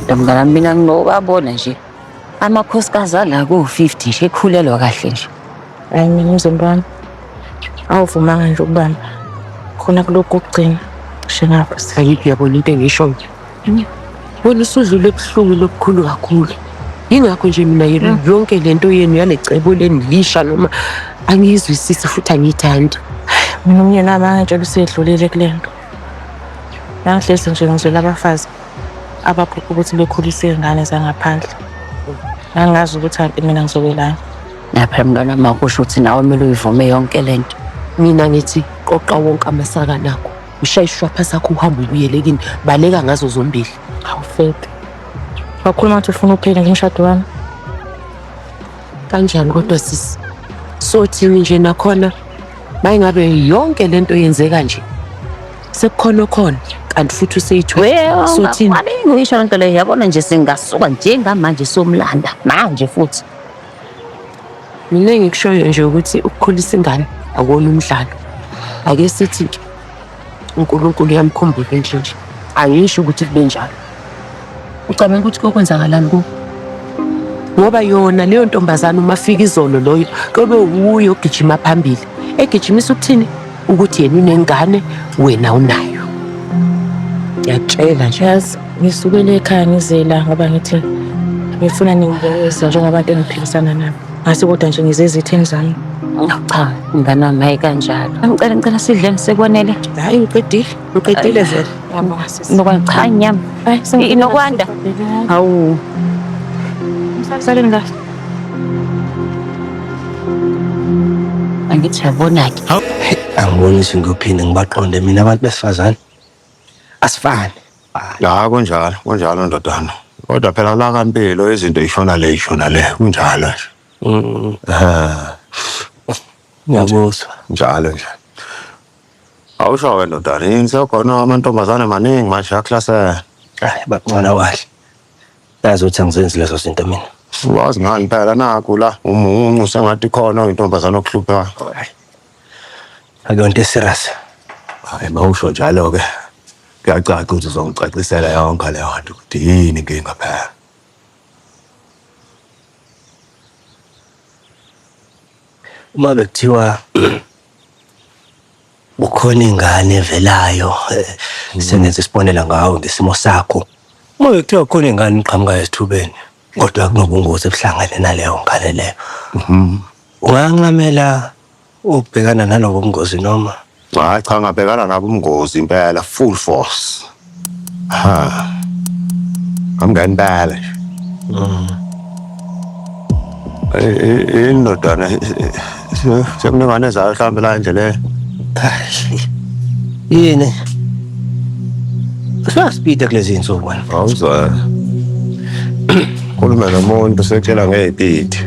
Kodwa mnganami mina nginokabona nje amakhosikazi ala ku-50 nje ekhulelwa kahle nje. Hayi mina umzimba wami awuvumanga nje ukubamba khona kulokhu kokugcina shengapha. Angithi uyabona into engishoyo. Wena usudlule ebuhlungu lobukhulu kakhulu. Yingakho nje mina yonke lento yenu yalecebo lenilisha noma angiyizwisisi futhi angiyithandi. Mina umyeni wami angitshela usedlulile kule nto. Nangihlezi nje ngizwela abafazi abaphupha ukuthi bekhulise iy'ngane zangaphandle. Angazi ukuthi kanti mina ngizokwelana. Lapha mntwana makusho ukuthi nawe kumele uyivume yonke lento. Mina ngithi qoqa wonke amasaka nakho. Ushayishwa phasa sakho uhambe ubuyele kini. Baleka ngazo zombili. Awufethu. Wakhuluma ukuthi ufuna uphile ngomshado wami. Kanjani kodwa sisi? Sothini nje nakhona mayingabe yonke lento yenzeka nje. Sekukhona khona kanti futhi useyithwe. Sothini? Waningi uyisho lento leyo yabona nje singasuka njengamanje somlanda manje futhi. Mina engikushoyo nje ukuthi ukukhulisa ingane akona umdlalo. Ake sithi uNkulunkulu uyamkhumbula nje. Angisho ukuthi kube njalo. Ucabanga ukuthi kokwenzakalani ku? Ngoba yona leyo ntombazana uma fika izolo loyo kube uyo ogijima phambili. Egijimisa ukuthini? Ukuthi yena unengane wena unayo. Ngiyatshela nje Yazi ngisukele ekhaya ngizela ngoba ngithi ngifuna ningibonisa njengabantu engiphilisana nabo. Ngase kodwa nje ngizeza itheni zami. Cha, mnganami hayi kanjalo. Ngicela sidleni sekwanele. hayi uqedile vele. Yabonga sisi. Nokwangicha inyama. Hayi Inokwanda. Hawu saleni kahle. Angithi yabona-ke. Angibonisi ngiyophinde ngibaqonde mina abantu besifazane asifani. Kunjalo ndodana. Kodwa phela la kampilo izinto ishona le kunjalo nje. Ngiyabuzwa. Njalo nje. Awusho wena ndodana, yini sekhona amantombazane maningi manje aklasela. Hayi baqona kahle. Yazi ukuthi angizenzi lezo zinto mina. Wazi ngani phela nakho la umuncu sengathi khona intombazane okuhluphayo. Akuyonto eserious. Hayi mawusho njalo ke. Kuyacaca ukuthi uzongicacisela yonke leyo nto ukuthi yini inkinga phela. Uma bekuthiwa ukhona ingane evelayo sengenza isibonela ngawo ngesimo sakho. Uma bekuthiwa ukhona ingane iqhamuka esithubeni kodwa kunobungozi ebuhlangane naleyo ngane leyo. Unganqamela ukubhekana nalobo bungozi noma? Hayi cha ngabhekana nabo ubungozi impela full force. Ngamngani indodana sekunengane zayo mhlawumbe la endleleni. Yini? Usasipida kulezi insuku wena. Awuzwa. Khuluma nomuntu sekutshela ngezipidi.